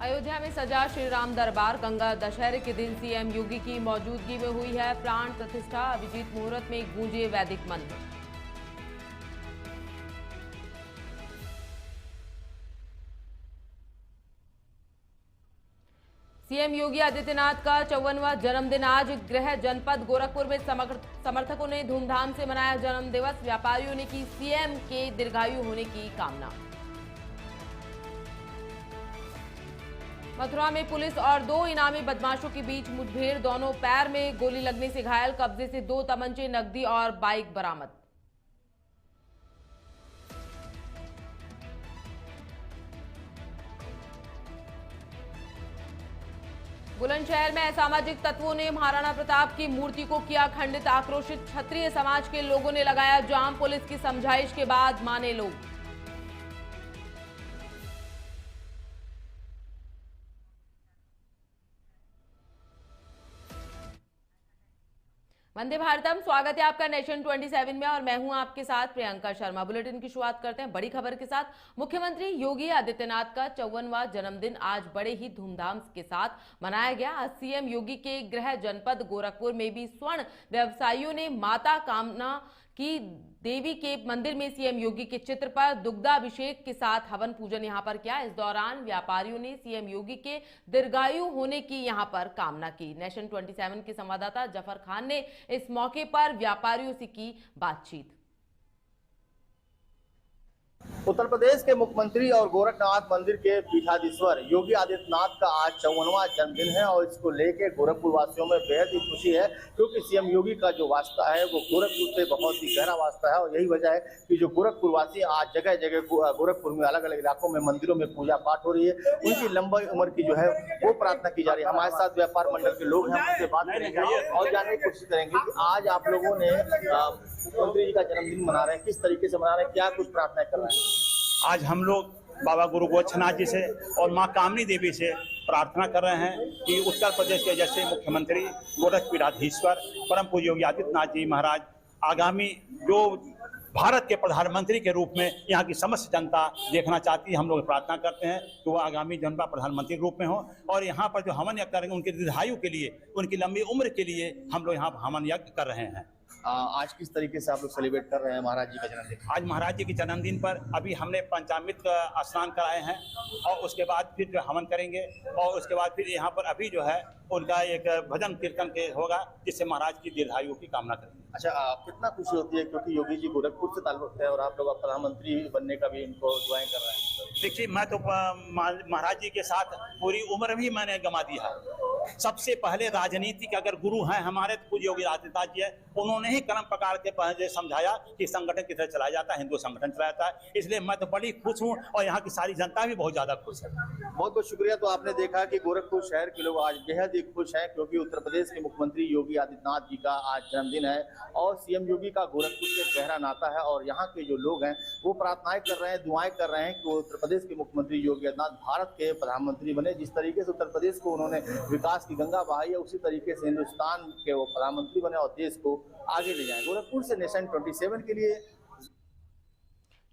अयोध्या में सजा श्री राम दरबार। गंगा दशहरे के दिन सीएम योगी की मौजूदगी में हुई है प्राण प्रतिष्ठा। अभिजीत मुहूर्त में गूंजे वैदिक मंत्र। सीएम योगी आदित्यनाथ का 54वां जन्मदिन आज। गृह जनपद गोरखपुर में समर्थकों ने धूमधाम से मनाया जन्म दिवस। व्यापारियों ने की सीएम के दीर्घायु होने की कामना। मथुरा में पुलिस और 2 इनामी बदमाशों के बीच मुठभेड़। दोनों पैर में गोली लगने से घायल। कब्जे से 2 तमंचे, नकदी और बाइक बरामद। बुलंदशहर में असामाजिक तत्वों ने महाराणा प्रताप की मूर्ति को किया खंडित। आक्रोशित क्षत्रिय समाज के लोगों ने लगाया जाम। पुलिस की समझाइश के बाद माने लोग। वंदे भारतम, स्वागत है आपका नेशन 27 में और मैं हूं आपके साथ प्रियंका शर्मा। बुलेटिन की शुरुआत करते हैं बड़ी खबर के साथ। मुख्यमंत्री योगी आदित्यनाथ का 54वां जन्मदिन आज बड़े ही धूमधाम के साथ मनाया गया। आज सीएम योगी के गृह जनपद गोरखपुर में भी स्वर्ण व्यवसायियों ने माता कामना की देवी के मंदिर में सीएम योगी के चित्र पर दुग्धाभिषेक के साथ हवन पूजन यहां पर किया। इस दौरान व्यापारियों ने सीएम योगी के दीर्घायु होने की यहां पर कामना की। नेशन 27 के संवाददाता जफर खान ने इस मौके पर व्यापारियों से की बातचीत। उत्तर प्रदेश के मुख्यमंत्री और गोरखनाथ मंदिर के पीठाधीश्वर योगी आदित्यनाथ का आज 54वां जन्मदिन है और इसको लेके गोरखपुर वासियों में बेहद ही खुशी है, क्योंकि सीएम योगी का जो वास्ता है वो गोरखपुर से बहुत ही गहरा वास्ता है। और यही वजह है कि जो गोरखपुर वासी आज जगह जगह गोरखपुर में अलग अलग इलाकों में मंदिरों में पूजा पाठ हो रही है। उनकी लंबी उम्र की जो है वो प्रार्थना की जा रही है। हमारे साथ व्यापार मंडल के लोग हैं, उनसे बात करेंगे और जानने की कोशिश करेंगे कि आज आप लोगों ने मुख्यमंत्री जी का जन्मदिन मना रहे हैं, किस तरीके से मना रहे हैं, क्या कुछ प्रार्थना कर रहे हैं। आज हम लोग बाबा गुरु गोरक्षनाथ जी से और मां कामनी देवी से प्रार्थना कर रहे हैं कि उत्तर प्रदेश के जैसे मुख्यमंत्री गोरखपीठाधीश्वर परम पूज्य योगी आदित्यनाथ जी महाराज आगामी जो भारत के प्रधानमंत्री के रूप में यहाँ की समस्त जनता देखना चाहती है, हम लोग प्रार्थना करते हैं कि वो आगामी जनता प्रधानमंत्री के रूप में हो। और यहाँ पर जो हवन यज्ञ करेंगे उनके दीर्घायु के लिए, उनकी लंबी उम्र के लिए हम लोग यहाँ हवन यज्ञ कर रहे हैं। आज किस तरीके से आप लोग सेलिब्रेट कर रहे हैं महाराज जी का जन्मदिन? आज महाराज जी के जन्मदिन पर अभी हमने पंचामृत का स्नान कराए हैं और उसके बाद फिर जो हवन करेंगे और उसके बाद फिर यहाँ पर अभी जो है उनका एक भजन कीर्तन के होगा, जिससे महाराज की दीर्घायु की कामना करेंगे। अच्छा, कितना खुशी होती है क्योंकि योगी जी गोरखपुर से ताल्लुक है और आप लोग प्रधानमंत्री बनने का भी इनको दुआएं कर रहे हैं। देखिए, मैं तो महाराज जी के साथ पूरी उम्र भी मैंने गंवा दी है। सबसे पहले राजनीति के अगर गुरु हैं हमारे तो पूज्य योगी आदित्यनाथ जी है। उन्होंने ही कर्म प्रकार के पहले समझाया कि संगठन किधर चलाया जाता है, हिंदू संगठन चलाया जाता है। इसलिए मैं तो बड़ी खुश हूँ और यहाँ की सारी जनता भी बहुत ज्यादा खुश है। बहुत बहुत शुक्रिया। तो आपने देखा कि गोरखपुर शहर के लोग आज बेहद ही खुश हैं क्योंकि उत्तर प्रदेश के मुख्यमंत्री योगी आदित्यनाथ जी का आज जन्मदिन है और सीएम योगी का गोरखपुर से गहरा नाता है। और यहाँ के जो लोग हैं वो प्रार्थनाएं कर रहे हैं, दुआएं कर रहे हैं कि उत्तर प्रदेश के मुख्यमंत्री योगी आदित्यनाथ भारत के प्रधानमंत्री बने। जिस तरीके से उत्तर प्रदेश को उन्होंने विकास की गंगा बहाई है, उसी तरीके से हिंदुस्तान के वो प्रधानमंत्री बने और देश को आगे ले जाएं। गोरखपुर से नेशन 27 के लिए।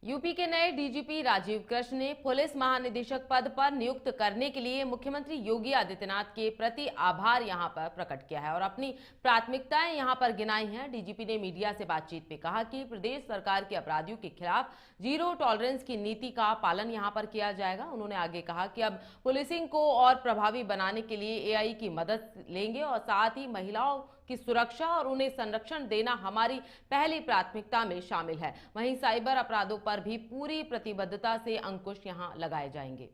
यूपी के नए डीजीपी राजीव कृष्ण ने पुलिस महानिदेशक पद पर नियुक्त करने के लिए मुख्यमंत्री योगी आदित्यनाथ के प्रति आभार यहां पर प्रकट किया है और अपनी प्राथमिकताएं यहां पर गिनाई हैं। डीजीपी ने मीडिया से बातचीत में कहा कि प्रदेश सरकार के अपराधियों के खिलाफ जीरो टॉलरेंस की नीति का पालन यहां पर किया जाएगा। उन्होंने आगे कहा कि अब पुलिसिंग को और प्रभावी बनाने के लिए एआई की मदद लेंगे और साथ ही महिलाओं की सुरक्षा और उन्हें संरक्षण देना हमारी पहली प्राथमिकता में शामिल है। वहीं साइबर अपराधों पर भी पूरी प्रतिबद्धता से अंकुश यहां लगाए जाएंगे।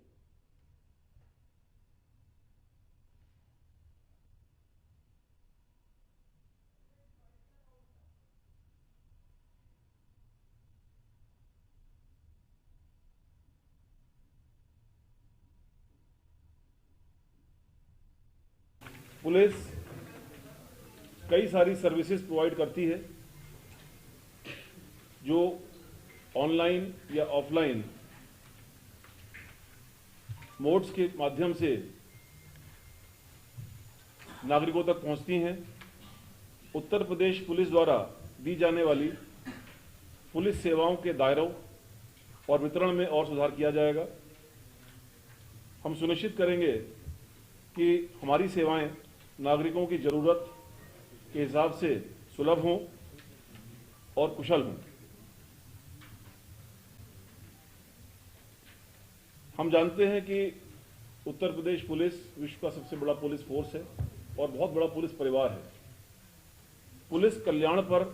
पुलिस कई सारी सर्विसेज प्रोवाइड करती है जो ऑनलाइन या ऑफलाइन मोड्स के माध्यम से नागरिकों तक पहुंचती हैं। उत्तर प्रदेश पुलिस द्वारा दी जाने वाली पुलिस सेवाओं के दायरों और वितरण में और सुधार किया जाएगा। हम सुनिश्चित करेंगे कि हमारी सेवाएं नागरिकों की जरूरत के हिसाब से सुलभ हों और कुशल हों। हम जानते हैं कि उत्तर प्रदेश पुलिस विश्व का सबसे बड़ा पुलिस फोर्स है और बहुत बड़ा पुलिस परिवार है। पुलिस कल्याण पर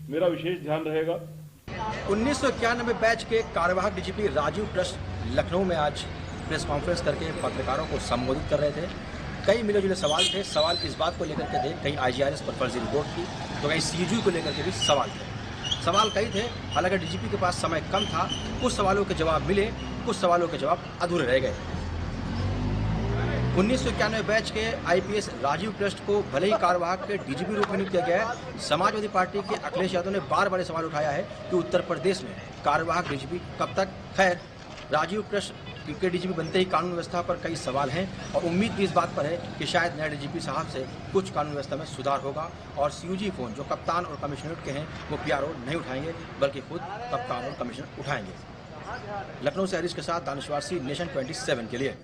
मेरा विशेष ध्यान रहेगा। 1991 बैच के कार्यवाहक डीजीपी राजीव कृष्ण लखनऊ में आज प्रेस कॉन्फ्रेंस करके पत्रकारों को संबोधित कर रहे थे। कई मिले जुले सवाल थे। सवाल इस बात को लेकर के थे, कहीं IGRS पर फर्जी रिपोर्ट थी तो कहीं CUG को लेकर के भी सवाल थे। सवाल कई थे, हालांकि डीजीपी के पास समय कम था। कुछ सवालों के जवाब मिले, कुछ सवालों के जवाब अधूरे रह गए। 1991 बैच के IPS राजीव कृष्ण को भले ही कार्यवाहक के DGP रूप में नियुक्त किया गया है, समाजवादी पार्टी के अखिलेश यादव ने बार बार सवाल उठाया है कि उत्तर प्रदेश में कार्यवाहक DGP कब तक। खैर, राजीव कृष्ण के DGP बनते ही कानून व्यवस्था पर कई सवाल हैं और उम्मीद भी इस बात पर है कि शायद नए DGP साहब से कुछ कानून व्यवस्था में सुधार होगा और CUG फोन जो कप्तान और कमिश्नरेट के हैं वो PRO नहीं उठाएंगे बल्कि खुद कप्तान और कमिश्नर उठाएंगे। लखनऊ से हरीश के साथ दानिशवार सी, नेशन 27 के लिए।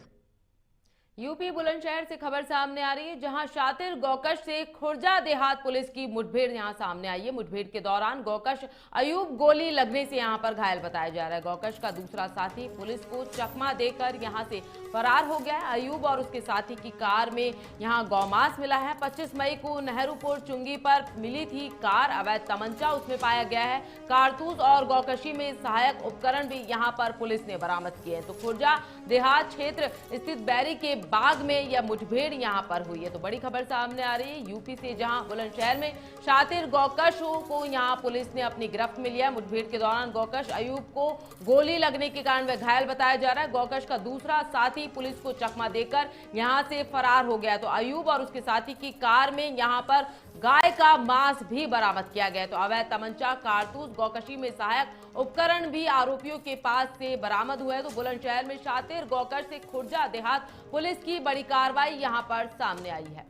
यूपी बुलंदशहर से खबर सामने आ रही है, जहां शातिर गौकश से खुर्जा देहात पुलिस की मुठभेड़ यहां सामने आई है। मुठभेड़ के दौरान गौकश अयूब गोली लगने से यहां पर घायल बताया जा रहा है। गौकश का दूसरा साथी पुलिस को चकमा देकर यहां से फरार हो गया है। अयूब और उसके साथी की कार में यहां गौमांस मिला है। 25 मई को नेहरूपुर चुंगी पर मिली थी कार। अवैध तमंचा उसमें पाया गया है। कारतूस और गौकशी में सहायक उपकरण भी यहां पर पुलिस ने बरामद किए हैं। तो खुर्जा देहात क्षेत्र स्थित बैरी के बाग में यह मुठभेड़ यहां पर हुई है। तो बड़ी खबर सामने आ रही है यूपी से, जहां बुलंदशहर में शातिर गौकश को यहां पुलिस ने अपनी गिरफ्त में लिया। मुठभेड़ के दौरान गौकश अयूब को गोली लगने के कारण वह घायल बताया जा रहा है। गौकश का दूसरा साथी पुलिस को चकमा देकर यहां से फरार हो गया। तो अयूब और उसके साथी की कार में यहां पर गाय का मांस भी बरामद किया गया। तो अवैध तमंचा, कारतूस, गौकशी में सहायक उपकरण भी आरोपियों के पास से बरामद हुए। तो बुलंदशहर में शातिर गौकश से खुर्जा देहात पुलिस की बड़ी कार्रवाई यहां पर सामने आई है।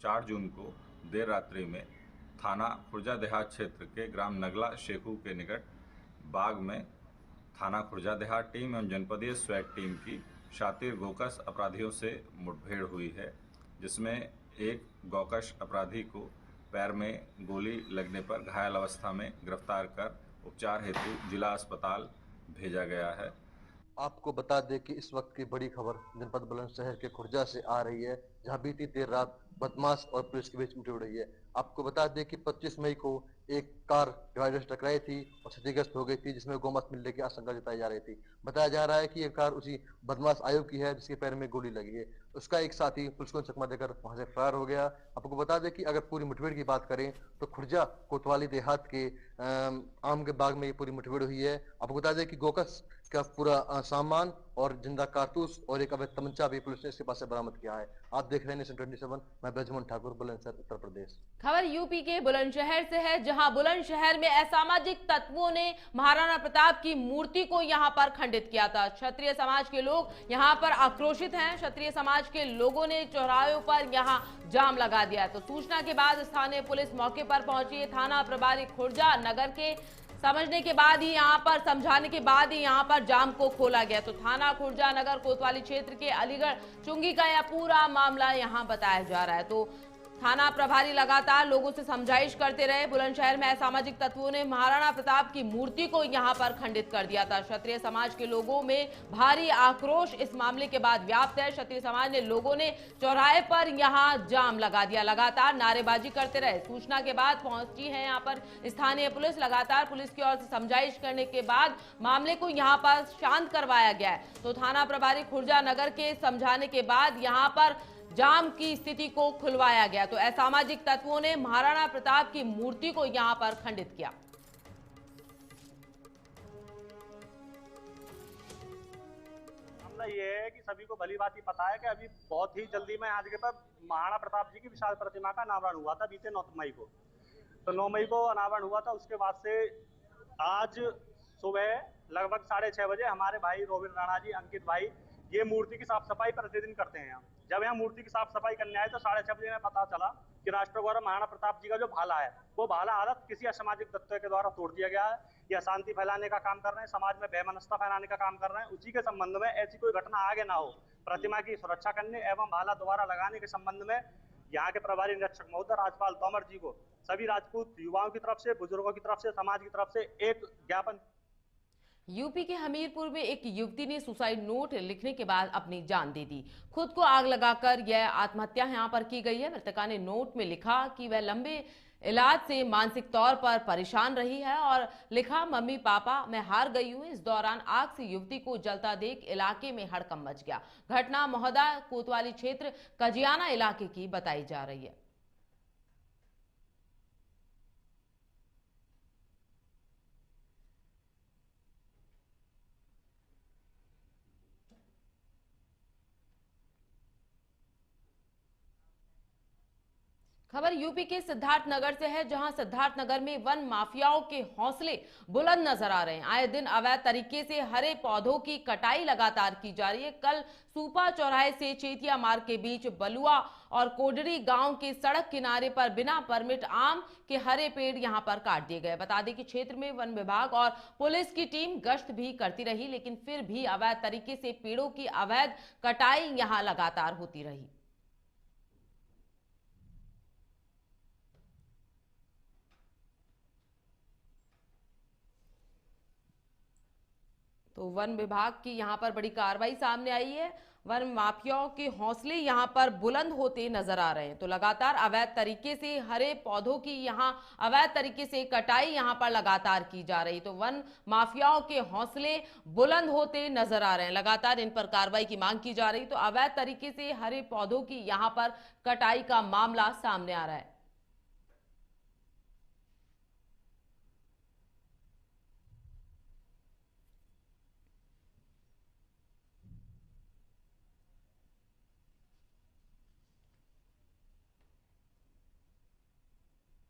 चार जून को देर रात्रि में थाना खुर्जा देहात क्षेत्र के ग्राम नगला शेखू के निकट बाग में थाना खुर्जा देहात टीम एवं जनपदीय स्वैट टीम की शातिर गौकश अपराधियों से मुठभेड़ हुई है, जिसमें एक गौकश अपराधी को पैर में गोली लगने पर घायल अवस्था में गिरफ्तार कर उपचार हेतु जिला अस्पताल भेजा गया है। आपको बता दें कि इस वक्त की बड़ी खबर जनपद बुलंदशहर के खुर्जा से आ रही है, जहां बीती देर रात बदमाश और पुलिस के बीच मुठभेड़ हुई है। आपको बता दें कि 25 मई को एक कार डिवाइडर से टकराई थी और क्षतिग्रस्त हो गई थी, जिसमें गौमांस मिलने की आशंका जताई जा रही थी। बताया जा रहा है कि ये कार उसी बदमाश आयोग की है जिसके पैर में गोली लगी है। उसका एक साथी पुलिस को चकमा देकर वहां से फरार हो गया। आपको बता दें कि अगर पूरी मुठभेड़ की बात करें तो खुर्जा कोतवाली देहात के आम के बाग में ये पूरी मुठभेड़ हुई है। आपको बता दें कि गौकश का पूरा सामान और जिंदा कारतूस और एक अवैध तमंचा भी पुलिस ने इसके पास से बरामद किया है। आप देख रहे हैं नेशन 27, मैं ब्रजमोहन ठाकुर, बुलंदशहर, उत्तर प्रदेश। खबर यूपी के बुलंदशहर से है, जहां बुलंदशहर में असामाजिक तत्वों ने महाराणा प्रताप की मूर्ति को यहां पर खंडित किया था। क्षत्रिय समाज के लोग यहां पर आक्रोशित हैं। क्षत्रिय समाज के लोगों ने चौराहों पर यहां जाम लगा दिया। तो सूचना के बाद स्थानीय पुलिस मौके पर पहुंची। थाना प्रभारी खुर्जा नगर के समझने के बाद ही यहां पर समझाने के बाद ही यहां पर जाम को खोला गया। तो थाना खुर्जा नगर कोतवाली क्षेत्र के अलीगढ़ चुंगी का यह पूरा मामला यहां बताया जा रहा है। तो थाना प्रभारी लगातार लोगों से समझाइश करते रहे। बुलंदशहर में असामाजिक तत्वों ने महाराणा प्रताप की मूर्ति को यहां पर खंडित कर दिया था। क्षत्रिय समाज के लोगों में भारी आक्रोश इस मामले के बाद व्याप्त है। क्षत्रिय समाज ने लोगों ने चौराहे पर यहां जाम लगा दिया, लगातार नारेबाजी करते रहे। सूचना के बाद पहुंची है यहां पर स्थानीय पुलिस। लगातार पुलिस की ओर से समझाइश करने के बाद मामले को यहां पर शांत करवाया गया है। तो थाना प्रभारी खुर्जा नगर के समझाने के बाद यहां पर जाम की स्थिति को खुलवाया गया। तो असामाजिक तत्वों ने महाराणा प्रताप की मूर्ति को यहां पर खंडित किया। मामला ये है कि सभी को भली बात ही पता है कि अभी बहुत ही जल्दी में आज के पर महाराणा प्रताप जी की विशाल प्रतिमा का अनावरण हुआ था बीते 9 मई को। तो 9 मई को अनावरण हुआ था। उसके बाद से आज सुबह लगभग 6:30 बजे हमारे भाई रोबिन राणा जी, अंकित भाई, ये मूर्ति की साफ सफाई प्रतिदिन करते हैं। जब यहाँ मूर्ति की साफ सफाई करने आए तो 6:30 बजे में पता चला कि राष्ट्रगौरव महाराणा प्रताप जी का जो भाला है, वो भाला आदत किसी असामाजिक तत्व के द्वारा तोड़ दिया गया है। यह शांति फैलाने का काम कर रहे हैं, समाज में वैमनस्यता फैलाने का काम कर रहे हैं। उसी के संबंध में ऐसी कोई घटना आगे ना हो, प्रतिमा की सुरक्षा करने एवं भाला दोबारा लगाने के संबंध में यहाँ के प्रभारी निरीक्षक महोदय राजपाल तोमर जी को सभी राजपूत युवाओं की तरफ से, बुजुर्गों की तरफ से, समाज की तरफ से एक ज्ञापन। यूपी के हमीरपुर में एक युवती ने सुसाइड नोट लिखने के बाद अपनी जान दे दी। खुद को आग लगाकर यह आत्महत्या यहां पर की गई है। मृतका ने नोट में लिखा कि वह लंबे इलाज से मानसिक तौर पर परेशान रही है और लिखा, मम्मी पापा मैं हार गई हूं। इस दौरान आग से युवती को जलता देख इलाके में हड़कंप मच गया। घटना मोहदा कोतवाली क्षेत्र कजियाना इलाके की बताई जा रही है। खबर यूपी के सिद्धार्थनगर से है, जहां सिद्धार्थनगर में वन माफियाओं के हौसले बुलंद नजर आ रहे हैं। आए दिन अवैध तरीके से हरे पौधों की कटाई लगातार की जा रही है। कल सूपा चौराहे से चेतिया मार्ग के बीच बलुआ और कोडरी गांव के सड़क किनारे पर बिना परमिट आम के हरे पेड़ यहां पर काट दिए गए। बता दें कि क्षेत्र में वन विभाग और पुलिस की टीम गश्त भी करती रही, लेकिन फिर भी अवैध तरीके से पेड़ों की अवैध कटाई यहां लगातार होती रही। तो वन विभाग की यहां पर बड़ी कार्रवाई सामने आई है। वन माफियाओं के हौसले यहां पर बुलंद होते नजर आ रहे हैं। तो लगातार अवैध तरीके से हरे पौधों की यहां अवैध तरीके से कटाई यहां पर लगातार की जा रही। तो वन माफियाओं के हौसले बुलंद होते नजर आ रहे हैं। लगातार इन पर कार्रवाई की मांग की जा रही। तो अवैध तरीके से हरे पौधों की यहां पर कटाई का मामला सामने आ रहा है।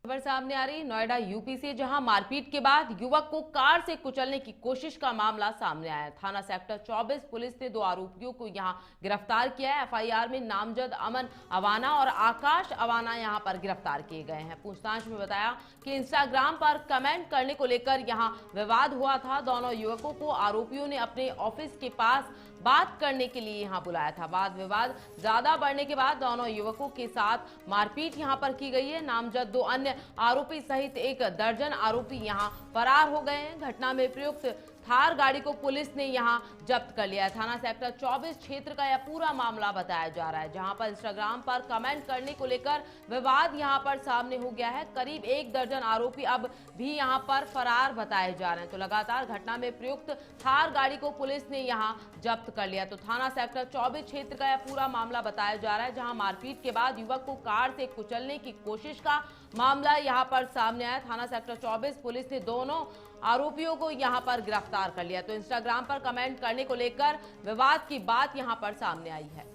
खबर सामने आ रही नोएडा यूपी से, जहां मारपीट के बाद युवक को कार से कुचलने की कोशिश का मामला सामने आया। थाना सेक्टर 24 पुलिस ने 2 आरोपियों को यहां गिरफ्तार किया है। एफआईआर में नामजद अमन अवाना और आकाश अवाना यहां पर गिरफ्तार किए गए हैं। पूछताछ में बताया कि इंस्टाग्राम पर कमेंट करने को लेकर यहां विवाद हुआ था। दोनों युवकों को आरोपियों ने अपने ऑफिस के पास बात करने के लिए यहां बुलाया था। वाद विवाद ज्यादा बढ़ने के बाद दोनों युवकों के साथ मारपीट यहां पर की गई है। नामजद 2 अन्य आरोपी सहित 1 दर्जन आरोपी यहां फरार हो गए हैं। घटना में प्रयुक्त थार गाड़ी को पुलिस ने यहां जब्त कर लिया है। थाना सेक्टर 24 क्षेत्र का यह पूरा मामला बताया जा रहा है, जहां पर इंस्टाग्राम पर कमेंट करने को लेकर विवाद यहां पर सामने हो गया है। करीब 1 दर्जन आरोपी अब भी यहां पर फरार बताए जा रहे हैं। तो लगातार घटना में प्रयुक्त थार गाड़ी को पुलिस ने यहां जब्त कर लिया। तो थाना सेक्टर 24 क्षेत्र का यह पूरा मामला बताया जा रहा है, जहां मारपीट के बाद युवक को कार से कुचलने की कोशिश का मामला यहां पर सामने आया। थाना सेक्टर 24 पुलिस ने दोनों आरोपियों को यहां पर गिरफ्तार कर लिया। तो इंस्टाग्राम पर कमेंट करने को लेकर विवाद की बात यहां पर सामने आई है।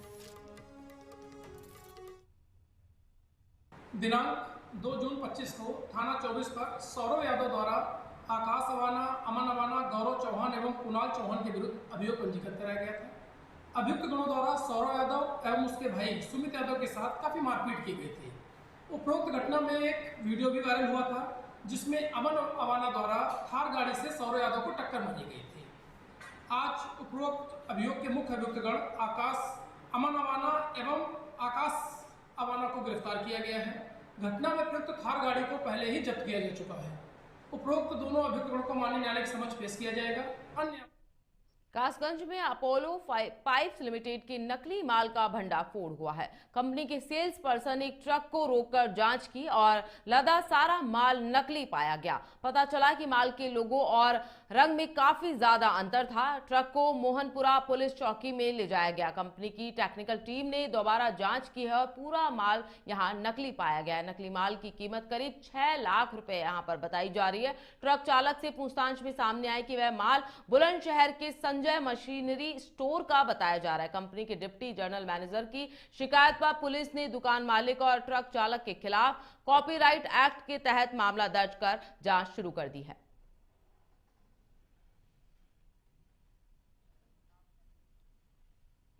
दिनांक 2 जून 25 को थाना 24 पर सौरव यादव द्वारा आकाश अवाना, अमन अवाना, गौरव चौहान एवं कुणाल चौहान के विरुद्ध अभियोग पंजीकृत कराया गया था। अभियुक्त दोनों द्वारा सौरव यादव एवं उसके भाई सुमित यादव के साथ काफी मारपीट की गई थी। उपरोक्त घटना में एक वीडियो भी वायरल हुआ था, जिसमें अमन अवाना द्वारा थार गाड़ी से सौरव यादव को टक्कर मारी गई थी। आज उपरोक्त अभियोग के मुख्य अभियुक्तगण अमन अवाना एवं आकाश अवाना को गिरफ्तार किया गया है। घटना में प्रयुक्त थार गाड़ी को पहले ही जब्त किया जा चुका है। उपरोक्त दोनों अभियुक्तगणों को माननीय न्यायालय के समक्ष पेश किया जाएगा। अन्य कासगंज में अपोलो पाइप्स लिमिटेड के नकली माल का भंडाफोड़ हुआ है। कंपनी के सेल्स पर्सन ने एक ट्रक को रोककर जांच की और लदा सारा माल नकली पाया गया। पता चला कि माल के लोगो और रंग में काफी ज्यादा अंतर था। ट्रक को मोहनपुरा पुलिस चौकी में ले जाया गया। कंपनी की टेक्निकल टीम ने दोबारा जांच की है और पूरा माल यहां नकली पाया गया है। नकली माल की कीमत करीब 6 लाख रुपए यहां पर बताई जा रही है। ट्रक चालक से पूछताछ में सामने आया कि वह माल बुलंदशहर के संजय मशीनरी स्टोर का बताया जा रहा है। कंपनी के डिप्टी जनरल मैनेजर की शिकायत पर पुलिस ने दुकान मालिक और ट्रक चालक के खिलाफ कॉपीराइट एक्ट के तहत मामला दर्ज कर जांच शुरू कर दी है।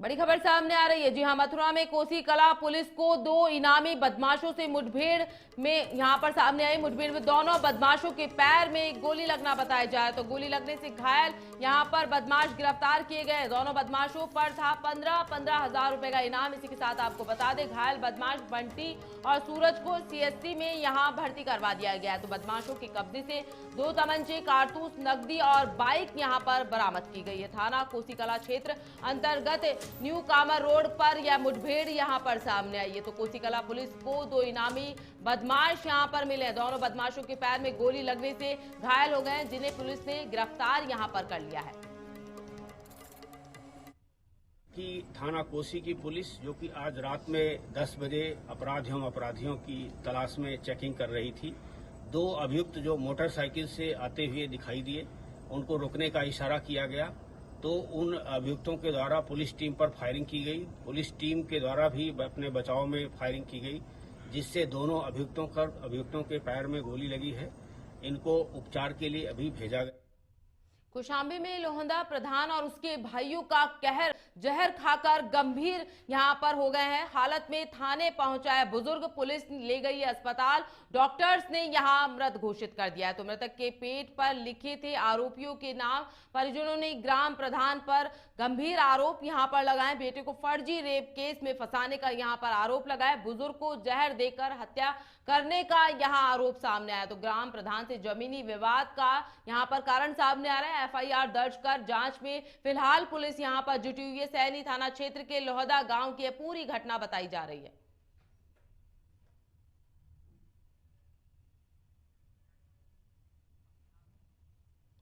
बड़ी खबर सामने आ रही है। जी हां, मथुरा में कोसी कला पुलिस को 2 इनामी बदमाशों से मुठभेड़ में यहां पर सामने आई मुठभेड़ में दोनों बदमाशों के पैर में गोली लगना बताया जाए तो गोली लगने से घायल यहां पर बदमाश गिरफ्तार किए गए। दोनों बदमाशों पर था 15 हजार रुपए का इनाम। इसी के साथ आपको बता दें घायल बदमाश बंटी और सूरज को सीएससी में यहां भर्ती करवा दिया गया है। तो बदमाशों के कब्जे से 2 तमंचे, कारतूस, नकदी और बाइक यहां पर बरामद की गई है। थाना कोसी कला क्षेत्र अंतर्गत न्यू कामर रोड पर यह मुठभेड़ यहां पर सामने आई है। तो कोसी कला पुलिस को 2 इनामी बदमाश यहां पर मिले। दोनों बदमाशों के पैर में गोली लगने से घायल हो गए, जिन्हें पुलिस ने गिरफ्तार यहां पर कर लिया है। कि थाना कोसी की पुलिस जो कि आज रात में 10 बजे अपराधियों की तलाश में चेकिंग कर रही थी, 2 अभियुक्त जो मोटरसाइकिल से आते हुए दिखाई दिए, उनको रोकने का इशारा किया गया तो उन अभियुक्तों के द्वारा पुलिस टीम पर फायरिंग की गई। पुलिस टीम के द्वारा भी अपने बचाव में फायरिंग की गई, जिससे दोनों अभियुक्तों के पैर में गोली लगी है। इनको उपचार के लिए अभी भेजा गया। कौशाम्बी में लोहंदा प्रधान और उसके भाइयों का कहर जहर खाकर गंभीर यहां पर हो गए हैं। हालत में थाने पहुंचाया बुजुर्ग, पुलिस ले गई अस्पताल। डॉक्टर्स ने यहां मृत घोषित कर दिया है। तो मृतक के पेट पर लिखे थे आरोपियों के नाम। परिजनों ने ग्राम प्रधान पर गंभीर आरोप यहां पर लगाए। बेटे को फर्जी रेप केस में फंसाने का यहां पर आरोप लगाया। बुजुर्ग को जहर देकर हत्या करने का यहां आरोप सामने आया। तो ग्राम प्रधान से जमीनी विवाद का यहां पर कारण सामने आ रहा है। एफआईआर दर्ज कर जांच में फिलहाल पुलिस यहां पर जुटी हुई है। सैनी थाना क्षेत्र के लोहदा गांव की पूरी घटना बताई जा रही है।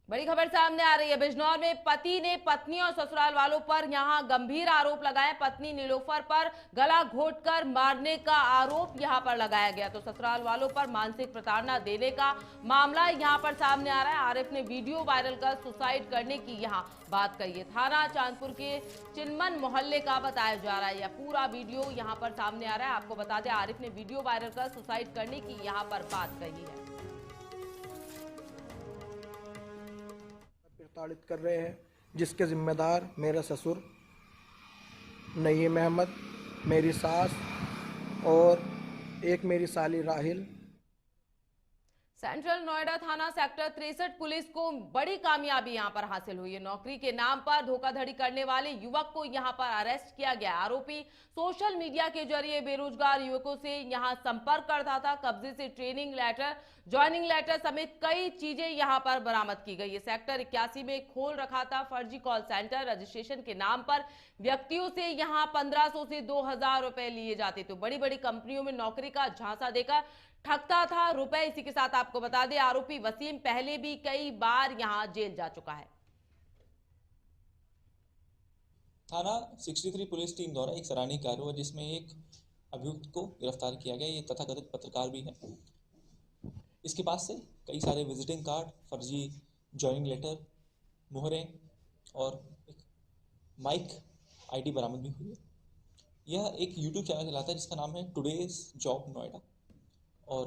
बड़ी खबर सामने आ रही है। बिजनौर में पति ने पत्नी और ससुराल वालों पर यहां गंभीर आरोप लगाए। पत्नी नीलोफर पर गला घोंटकर मारने का आरोप यहां पर लगाया गया। तो ससुराल वालों पर मानसिक प्रताड़ना देने का मामला यहां पर सामने आ रहा है। आरिफ ने वीडियो वायरल कर सुसाइड करने की यहां बात कही है। थाना चांदपुर के चिनमन मोहल्ले का बताया जा रहा है। यह पूरा वीडियो यहां पर सामने आ रहा है। आपको बता दें आरिफ ने वीडियो वायरल कर सुसाइड करने की यहां पर बात कही है। प्रताड़ित कर रहे हैं, जिसके जिम्मेदार मेरा ससुर नईम अहमद, मेरी सास और एक मेरी साली राहिल। सेंट्रल नोएडा थाना सेक्टर 63 पुलिस को बड़ी कामयाबी यहां पर हासिल हुई है। नौकरी के नाम पर धोखाधड़ी करने वाले युवक को यहां पर अरेस्ट किया गया। आरोपी सोशल मीडिया के जरिए बेरोजगार युवकों से यहां संपर्क करता था। कब्जे से ट्रेनिंग लेटर, ज्वाइनिंग लेटर समेत कई चीजें यहां पर बरामद की गई है। सेक्टर 81 में खोल रखा था फर्जी कॉल सेंटर। रजिस्ट्रेशन के नाम पर व्यक्तियों से यहां 1500 से 2000 रुपए लिए जाते। तो बड़ी बड़ी कंपनियों में नौकरी का झांसा देकर ठगता था रुपए। इसी के साथ आपको बता दें आरोपी वसीम पहले भी कई बार यहां जेल जा चुका है। थाना 63 पुलिस टीम द्वारा एक सराहनीय कार्य हुआ, जिसमें एक अभियुक्त को गिरफ्तार किया गया। ये तथाकथित पत्रकार भी है। इसके पास से कई सारे विजिटिंग कार्ड, फर्जी ज्वाइनिंग लेटर, मोहरें और एक माइक आईडी बरामद भी हुई है। यह एक यूट्यूब चैनल चलाता है जिसका नाम है टुडेज जॉब नोएडा, और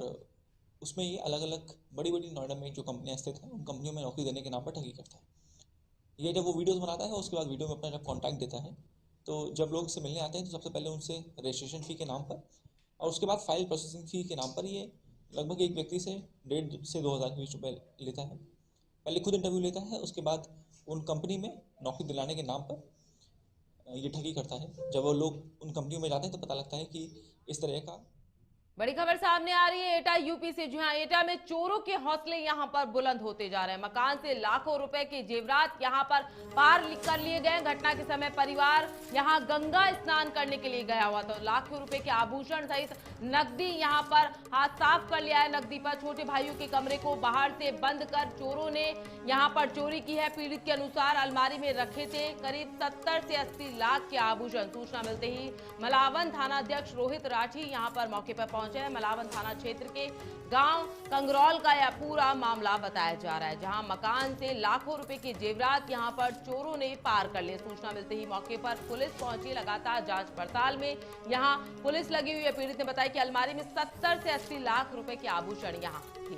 उसमें ये अलग अलग बड़ी बड़ी नोएडा में जो कंपनियां स्थित हैं उन कंपनियों में नौकरी देने के नाम पर ठगी करता है। ये जब वो वीडियोस बनाता है उसके बाद वीडियो में अपना जब कॉन्टैक्ट देता है, तो जब लोग इससे मिलने आते हैं तो सबसे पहले उनसे रजिस्ट्रेशन फ़ी के नाम पर और उसके बाद फाइल प्रोसेसिंग फ़ी के नाम पर ये लगभग एक व्यक्ति से 1,500 से 2,000 के बीच रुपये लेता है। पहले खुद इंटरव्यू लेता है, उसके बाद उन कंपनी में नौकरी दिलाने के नाम पर ये ठगी करता है। जब वो लोग उन कंपनियों में जाते हैं तो पता लगता है कि इस तरह का। बड़ी खबर सामने आ रही है एटा यूपी से। जहां एटा में चोरों के हौसले यहां पर बुलंद होते जा रहे हैं। मकान से लाखों रुपए के जेवरात यहां पर पार कर लिए गए। घटना के समय परिवार यहां गंगा स्नान करने के लिए गया हुआ था। तो लाखों रुपए के आभूषण सहित नकदी यहां पर हाथ साफ कर लिया है। नकदी पर छोटे भाइयों के कमरे को बाहर से बंद कर चोरों ने यहां पर चोरी की है। पीड़ित के अनुसार अलमारी में रखे थे करीब 70 से 80 लाख के आभूषण। सूचना मिलते ही मलावन थानाध्यक्ष रोहित राठी यहां पर मौके पर पहुंचे हैं। मलावन थाना क्षेत्र के गांव कंगरौल का यह पूरा मामला बताया जा रहा है, जहां मकान से लाखों रुपए के जेवरात यहां पर चोरों ने पार कर लिए। सूचना मिलते ही मौके पर पुलिस पहुंची। लगातार जांच पड़ताल में यहां पुलिस लगी हुई है। पीड़ित ने बताया कि अलमारी में 70 से 80 लाख रुपए के आभूषण यहां थे।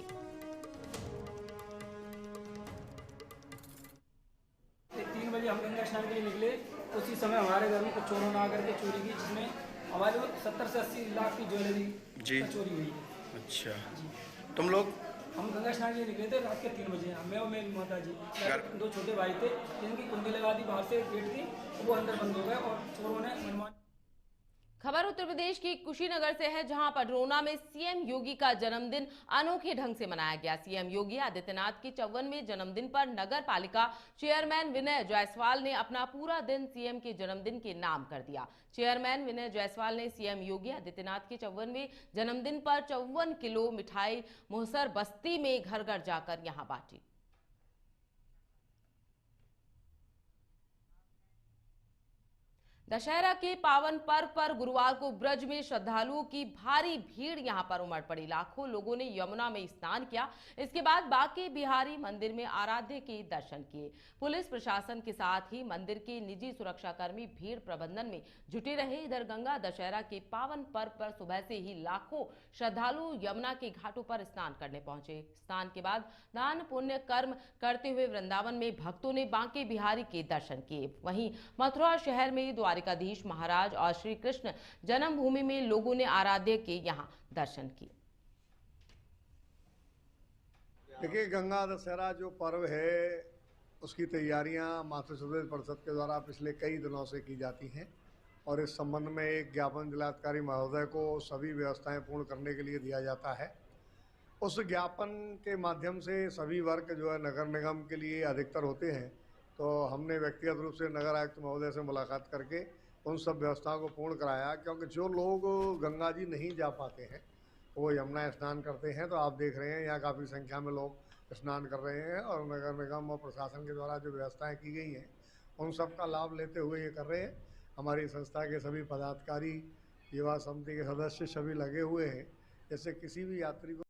3 बजे हम गंगा स्नान के लिए निकले, उसी समय हमारे घर में कुछ चोरों ने आकर के चोरी की, जिसमें हमारे 70 से 80 लाख की ज्वेलरी चोरी हुई है। अच्छा, तुम लोग? हम गंगा स्नान के लिए निकले थे रात के 3 बजे, मैं और मेरी माता जी, 2 छोटे भाई थे, जिनकी कुंडी लगा दी, बाहर से गेट थी, वो अंदर बंद हो गए और चोरों ने मनमान। खबर उत्तर प्रदेश की कुशीनगर से है, जहां पडरौना में सीएम योगी का जन्मदिन अनोखे ढंग से मनाया गया। सीएम योगी आदित्यनाथ के 54वें जन्मदिन पर नगर पालिका चेयरमैन विनय जायसवाल ने अपना पूरा दिन सीएम के जन्मदिन के नाम कर दिया। चेयरमैन विनय जायसवाल ने सीएम योगी आदित्यनाथ के 54वें जन्मदिन पर 54 किलो मिठाई मोहसर बस्ती में घर घर जाकर यहां बांटी। दशहरा के पावन पर्व पर गुरुवार को ब्रज में श्रद्धालुओं की भारी भीड़ यहां पर उमड़ पड़ी। लाखों लोगों ने यमुना में स्नान किया। इसके बाद बांके बिहारी मंदिर में आराध्य के दर्शन किए। पुलिस प्रशासन के साथ ही मंदिर के निजी सुरक्षाकर्मी भीड़ प्रबंधन में जुटे रहे। इधर गंगा दशहरा के पावन पर्व पर सुबह से ही लाखों श्रद्धालु यमुना के घाटों पर स्नान करने पहुंचे। स्नान के बाद दान पुण्य कर्म करते हुए वृंदावन में भक्तों ने बांके बिहारी के दर्शन किए। वहीं मथुरा शहर में द्वारिकाधीश महाराज और श्री कृष्ण जन्मभूमि में लोगों ने आराध्य के यहां दर्शन किए। देखिए, गंगा दशहरा जो पर्व है उसकी तैयारियां मातृ सुरक्षा परिषद के द्वारा पिछले कई दिनों से की जाती हैं और इस संबंध में एक ज्ञापन जिलाधिकारी महोदय को सभी व्यवस्थाएं पूर्ण करने के लिए दिया जाता है। उस ज्ञापन के माध्यम से सभी वर्ग जो है नगर निगम के लिए अधिकतर होते हैं, तो हमने व्यक्तिगत रूप से नगर आयुक्त महोदय से मुलाकात करके उन सब व्यवस्थाओं को पूर्ण कराया, क्योंकि जो लोग गंगा जी नहीं जा पाते हैं वो यमुना स्नान करते हैं। तो आप देख रहे हैं यहाँ काफ़ी संख्या में लोग स्नान कर रहे हैं और नगर निगम और प्रशासन के द्वारा जो व्यवस्थाएं की गई हैं उन सब का लाभ लेते हुए ये कर रहे हैं। हमारी संस्था के सभी पदाधिकारी, युवा समिति के सदस्य सभी लगे हुए हैं, जैसे किसी भी यात्री को